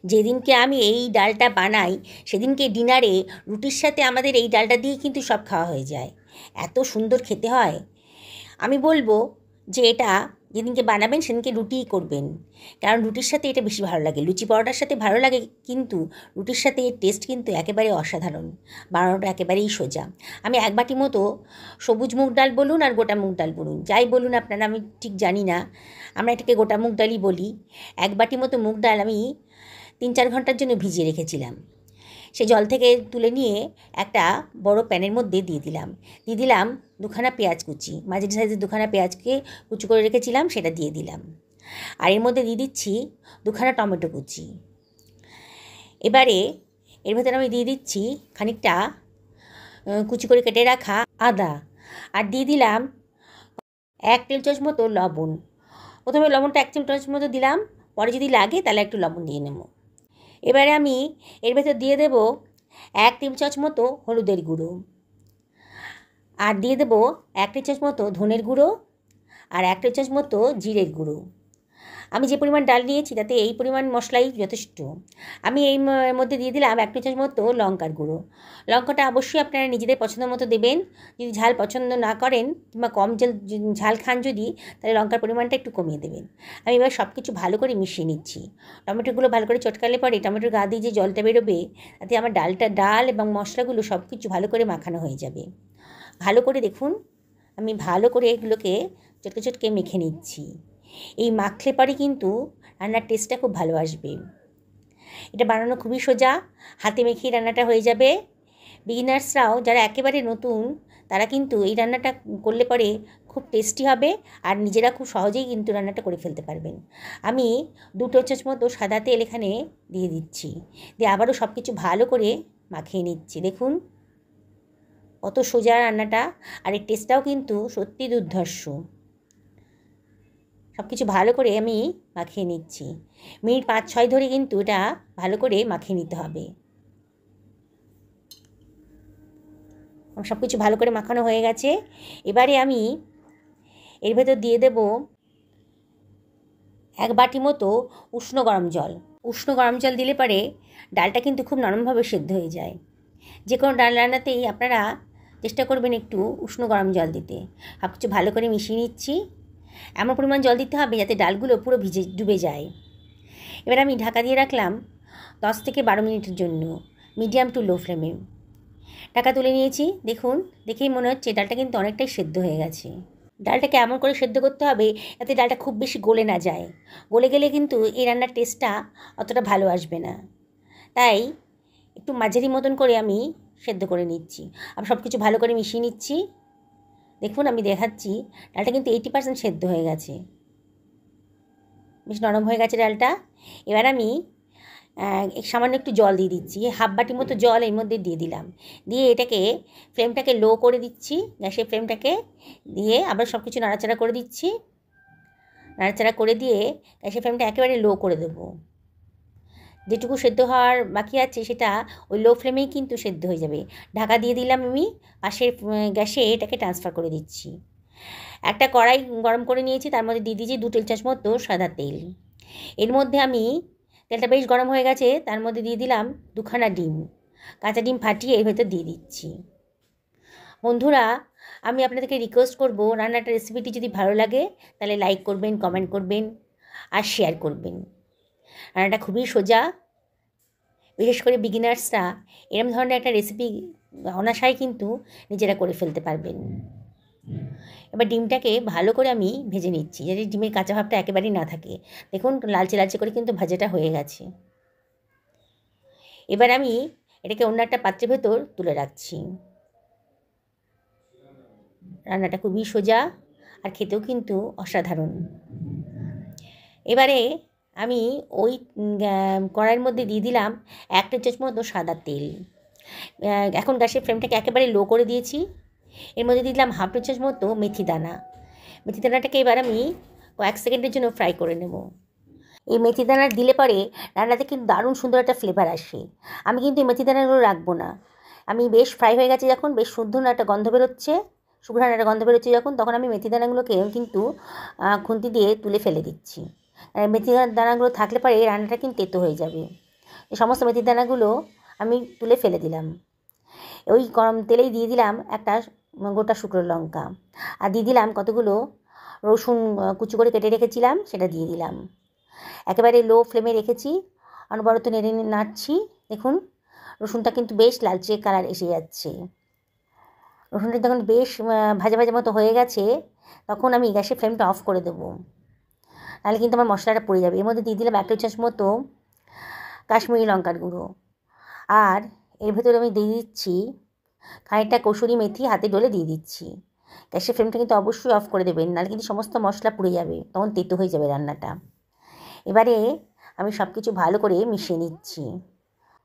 যেদিনকে আমি এই ডালটা বানাই সেদিনকে ডিনারে রুটির সাথে আমাদের এই ডালটা দিয়ে কিন্তু সব খাওয়া হয়ে যায়। এত সুন্দর খেতে হয়। আমি বলবো যে এটা যেদিনকে বানাবেন সেদিনকে রুটিই করবেন, কারণ রুটির সাথে এটা বেশি ভালো লাগে। লুচি পরোটার সাথে ভালো লাগে, কিন্তু রুটির সাথে এর টেস্ট কিন্তু একেবারে অসাধারণ। বানানোটা একেবারেই সোজা। আমি এক বাটি মতো সবুজ মুগ ডাল বলুন আর গোটা মুগ ডাল বলুন, যাই বলুন আপনারা, আমি ঠিক জানি না, আমরা এটাকে গোটা মুগ ডালই বলি। এক বাটি মতো মুগ ডাল আমি 3-4 ঘন্টার জন্য ভিজিয়ে রেখেছিলাম। সে জল থেকে তুলে নিয়ে একটা বড় প্যানের মধ্যে দিয়ে দিলাম 2খানা পেঁয়াজ কুচি, মাঝারি সাইজের 2খানা পেঁয়াজকে কুচি করে রেখেছিলাম, সেটা দিয়ে দিলাম। আর এর মধ্যে দিয়ে দিচ্ছি 2খানা টমেটো কুচি। এবারে এর ভেতরে আমি দিয়ে দিচ্ছি খানিকটা কুচি করে কেটে রাখা আদা, আর দিয়ে দিলাম 1 টেবিল চামচ মতো লবণ। প্রথমে লবণটা 1 টেবিল চামচ মতো দিলাম, পরে যদি লাগে তাহলে একটু লবণ দিয়ে নেব। এবারে আমি এর ভেতর দিয়ে দেব 1 টেবিল চামচ মতো হলুদের গুঁড়ো, আর দিয়ে দেব 1 টেবিল চামচ মতো ধনের গুঁড়ো, আর 1 টেবিল চামচ মতো জিরের গুঁড়ো। আমি যে পরিমাণ ডাল নিয়েছি তাতে এই পরিমাণ মশলাই যথেষ্ট। আমি এই মধ্যে দিয়ে দিলাম 1 টেবিল চামচ মতো লঙ্কার গুঁড়ো। লঙ্কাটা অবশ্যই আপনারা নিজেদের পছন্দ মতো দেবেন। যদি ঝাল পছন্দ না করেন কিংবা কম ঝাল খান যদি, তাহলে লঙ্কার পরিমাণটা একটু কমিয়ে দেবেন। আমি এবার সব কিছু ভালো করে মিশিয়ে নিচ্ছি। টমেটোগুলো ভালো করে চটকালে পরে টমেটোর গা দিয়ে যে জলটা বেরোবে, তাতে আমার ডাল এবং মশলাগুলো সব কিছু ভালো করে মাখানো হয়ে যাবে। ভালো করে দেখুন, আমি ভালো করে এগুলোকে চটকে চটকে মেখে নিচ্ছি। এই মাখলে পরে কিন্তু রান্নার টেস্টটা খুব ভালো আসবে। এটা বানানো খুবই সোজা, হাতে মেখেই রান্নাটা হয়ে যাবে। বিগিনার্সরাও যারা একেবারে নতুন, তারা কিন্তু এই রান্নাটা করলে পরে খুব টেস্টি হবে, আর নিজেরা খুব সহজেই কিন্তু রান্নাটা করে ফেলতে পারবেন। আমি 2 টেবিল চামচ মতো সাদা তেল এখানে দিয়ে দিচ্ছি, দিয়ে আবারও সব কিছু ভালো করে মাখিয়ে নিচ্ছি। দেখুন কত সোজা রান্নাটা, আর এর টেস্টটাও কিন্তু সত্যি দুর্ধর্ষ। সব কিছু ভালো করে আমি মাখিয়ে নিচ্ছি। মিনিট 5-6 ধরে কিন্তু এটা ভালো করে মাখিয়ে নিতে হবে। সব কিছু ভালো করে মাখানো হয়ে গেছে। এবারে আমি এর ভেতর দিয়ে দেব 1 বাটি মতো উষ্ণ গরম জল। উষ্ণ গরম জল দিলে পরে ডালটা কিন্তু খুব নরমভাবে সেদ্ধ হয়ে যায়। যে কোনো ডাল রান্নাতেই আপনারা চেষ্টা করবেন একটু উষ্ণ গরম জল দিতে। সব কিছু ভালো করে মিশিয়ে নিচ্ছি। এমন পরিমাণ জল দিতে হবে যাতে ডালগুলো পুরো ডুবে যায়। এবার আমি ঢাকা দিয়ে রাখলাম 10 থেকে 12 মিনিটের জন্য, মিডিয়াম টু লো ফ্লেমে। ঢাকা তুলে নিয়েছি। দেখুন, দেখেই মনে হচ্ছে ডালটা কিন্তু অনেকটাই সেদ্ধ হয়ে গেছে। ডালটাকে এমন করে সেদ্ধ করতে হবে যাতে ডালটা খুব বেশি গলে না যায়। গলে গেলে কিন্তু এই রান্নার টেস্টটা অতটা ভালো আসবে না। তাই একটু মাঝারি মতন করে আমি সেদ্ধ করে নিচ্ছি। আমি সব কিছু ভালো করে মিশিয়ে নিচ্ছি। দেখুন আমি দেখাচ্ছি, ডালটা কিন্তু 80% সেদ্ধ হয়ে গেছে, বেশ নরম হয়ে গেছে ডালটা। এবার আমি সামান্য একটু জল দিয়ে দিচ্ছি, 1/2 বাটি মতো জল এর মধ্যে দিয়ে দিলাম। দিয়ে এটাকে ফ্লেমটাকে লো করে দিচ্ছি, গ্যাসের ফ্লেমটাকে দিয়ে আবার সব কিছু নাড়াচাড়া করে দিচ্ছি। নাড়াচাড়া করে দিয়ে গ্যাসের ফ্লেমটা একেবারে লো করে দেবো। যেটুকু সেদ্ধ হওয়ার বাকি আছে সেটা ওই লো ফ্লেমেই কিন্তু সেদ্ধ হয়ে যাবে। ঢাকা দিয়ে দিলাম আমি, পাশের গ্যাসে এটাকে ট্রান্সফার করে দিচ্ছি। একটা কড়াই গরম করে নিয়েছি, তার মধ্যে দিয়ে দিয়েছি 2 টেবিল চামচ মতো সাদা তেল। এর মধ্যে আমি, তেলটা বেশ গরম হয়ে গেছে, তার মধ্যে দিয়ে দিলাম 2খানা ডিম। কাঁচা ডিম ফাটিয়ে এর ভেতর দিয়ে দিচ্ছি। বন্ধুরা, আমি আপনাদেরকে রিকোয়েস্ট করব, রান্নাটার রেসিপিটি যদি ভালো লাগে তাহলে লাইক করবেন, কমেন্ট করবেন আর শেয়ার করবেন। রান্নাটা খুবই সোজা, বিশেষ করে বিগিনার্সরা এরম ধরনের একটা রেসিপি অনায়াসেই কিন্তু নিজেরা করে ফেলতে পারবেন। এবার ডিমটাকে ভালো করে আমি ভেজে নিচ্ছি, যাতে ডিমের কাঁচা ভাবটা একেবারেই না থাকে। দেখুন লালচে লালচে করে কিন্তু ভাজাটা হয়ে গেছে। এবার আমি এটাকে অন্য একটা পাত্রের ভেতর তুলে রাখছি। রান্নাটা খুবই সোজা আর খেতেও কিন্তু অসাধারণ। এবারে আমি ওই কড়াইয়ের মধ্যে দিয়ে দিলাম 1 টেবিল চামচ মতো সাদা তেল। এখন গ্যাসের ফ্লেমটাকে একেবারে লো করে দিয়েছি। এর মধ্যে দিয়ে দিলাম 1/2 টেবিল চামচ মতো মেথি দানা। মেথি দানাটাকে এবার আমি কয়েক সেকেন্ডের জন্য ফ্রাই করে নেব। এই মেথি দানা দিলে পরে রান্নাতে কিন্তু দারুণ সুন্দর একটা ফ্লেভার আসে। আমি কিন্তু এই মেথি দানাগুলো রাখবো না। আমি বেশ ফ্রাই হয়ে গেছে যখন, বেশ সুন্দর একটা গন্ধ বেরোচ্ছে, শুকনো একটা গন্ধ বেরোচ্ছে যখন, তখন আমি মেথি দানাগুলোকে কিন্তু খুন্তি দিয়ে তুলে ফেলে দিচ্ছি। মেথি দানাগুলো থাকলে পরে রান্নাটা কিন্তু তেতো হয়ে যাবে। এই সমস্ত মেথির দানাগুলো আমি তুলে ফেলে দিলাম। ওই গরম তেলেই দিয়ে দিলাম একটা গোটা শুকনো লঙ্কা, আর দিয়ে দিলাম কতগুলো রসুন কুচি করে কেটে রেখেছিলাম, সেটা দিয়ে দিলাম। একেবারে লো ফ্লেমে রেখেছি, অনবরত নেড়ে নাড়ছি। দেখুন রসুনটা কিন্তু বেশ লালচে কালার এসে যাচ্ছে। রসুনটা যখন বেশ ভাজা ভাজা মতো হয়ে গেছে, তখন আমি গ্যাসের ফ্লেমটা অফ করে দেবো, নাহলে কিন্তু আমার মশলাটা পড়ে যাবে। এর মধ্যে দিয়ে দিলাম 1 টেবিল চামচ মতো কাশ্মীরি লঙ্কার গুঁড়ো, আর এর ভেতরে আমি দিয়ে দিচ্ছি খানিকটা কসুরি মেথি হাতে ডলে দিয়ে দিচ্ছি। গ্যাসের ফ্লেমটা কিন্তু অবশ্যই অফ করে দেবেন, নাহলে কিন্তু সমস্ত মশলা পুড়ে যাবে, তখন তেতো হয়ে যাবে রান্নাটা। এবারে আমি সব কিছু ভালো করে মিশিয়ে নিচ্ছি।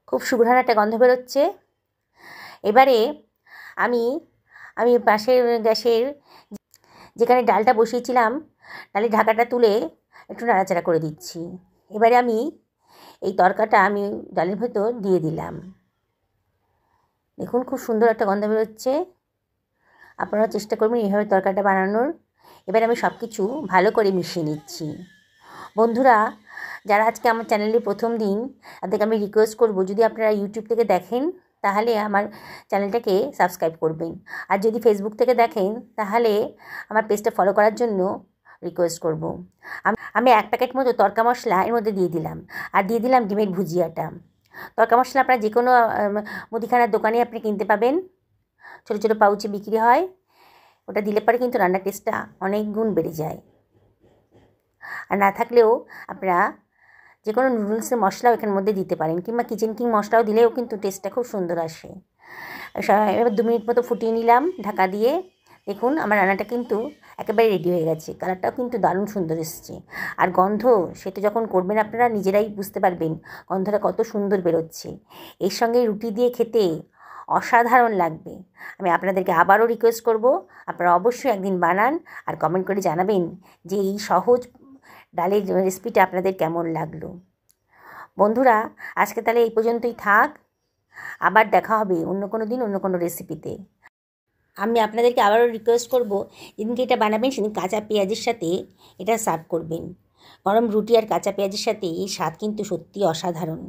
খুব সুঘ্রাণ একটা গন্ধ বেরোচ্ছে। এবারে আমি পাশের গ্যাসের যেখানে ডালটা বসিয়েছিলাম, ডালের ঢাকাটা তুলে একটু নাড়াচাড়া করে দিচ্ছি। এবারে আমি এই তরকাটা আমি ডালের ভেতর দিয়ে দিলাম। দেখুন খুব সুন্দর একটা গন্ধ বেরোচ্ছে। আপনারা চেষ্টা করবেন এইভাবে তরকারিটা বানানোর। এবার আমি সব কিছু ভালো করে মিশিয়ে নিচ্ছি। বন্ধুরা, যারা আজকে আমার চ্যানেলে প্রথম দিন, তাদেরকে আমি রিকোয়েস্ট করব, যদি আপনারা ইউটিউব থেকে দেখেন তাহলে আমার চ্যানেলটাকে সাবস্ক্রাইব করবেন, আর যদি ফেসবুক থেকে দেখেন তাহলে আমার পেজটা ফলো করার জন্য রিকোয়েস্ট করব। আমি 1 প্যাকেট মতো তরকা মশলা এর মধ্যে দিয়ে দিলাম, আর দিয়ে দিলাম ডিমের ভুজিয়াটা। তরকা মশলা আপনারা যে কোনো মুদিখানার দোকানে আপনি কিনতে পাবেন, ছোটো ছোটো পাউচে বিক্রি হয়। ওটা দিলে পরে কিন্তু রান্নার টেস্টটা অনেক গুণ বেড়ে যায়। আর না থাকলেও আপনারা যে কোনো নুডলসের মশলাও এখানের মধ্যে দিতে পারেন, কিংবা কিচেন কিং মশলাও দিলেও কিন্তু টেস্টটা খুব সুন্দর আসে। এবার 2 মিনিট মতো ফুটিয়ে নিলাম ঢাকা দিয়ে। দেখুন আমার রান্নাটা কিন্তু একেবারে রেডি হয়ে গেছে। কালারটাও কিন্তু দারুণ সুন্দর এসেছে, আর গন্ধ সেটা যখন করবেন আপনারা নিজেরাই বুঝতে পারবেন গন্ধটা কত সুন্দর বেরোচ্ছে। এর সঙ্গে রুটি দিয়ে খেতে অসাধারণ লাগবে। আমি আপনাদেরকে আবারও রিকোয়েস্ট করব, আপনারা অবশ্যই একদিন বানান আর কমেন্ট করে জানাবেন যে এই সহজ ডালের রেসিপিটা আপনাদের কেমন লাগলো। বন্ধুরা, আজকে তাহলে এই পর্যন্তই থাক। আবার দেখা হবে অন্য কোনো দিন অন্য কোনো রেসিপিতে। আমি আপনাদেরকে আবারও রিকোয়েস্ট করব, যেদিনকে এটা বানাবেন সেদিন কাঁচা পেঁয়াজের সাথে এটা সার্ভ করবেন। গরম রুটি আর কাঁচা পেঁয়াজের সাথে এই স্বাদ কিন্তু সত্যি অসাধারণ।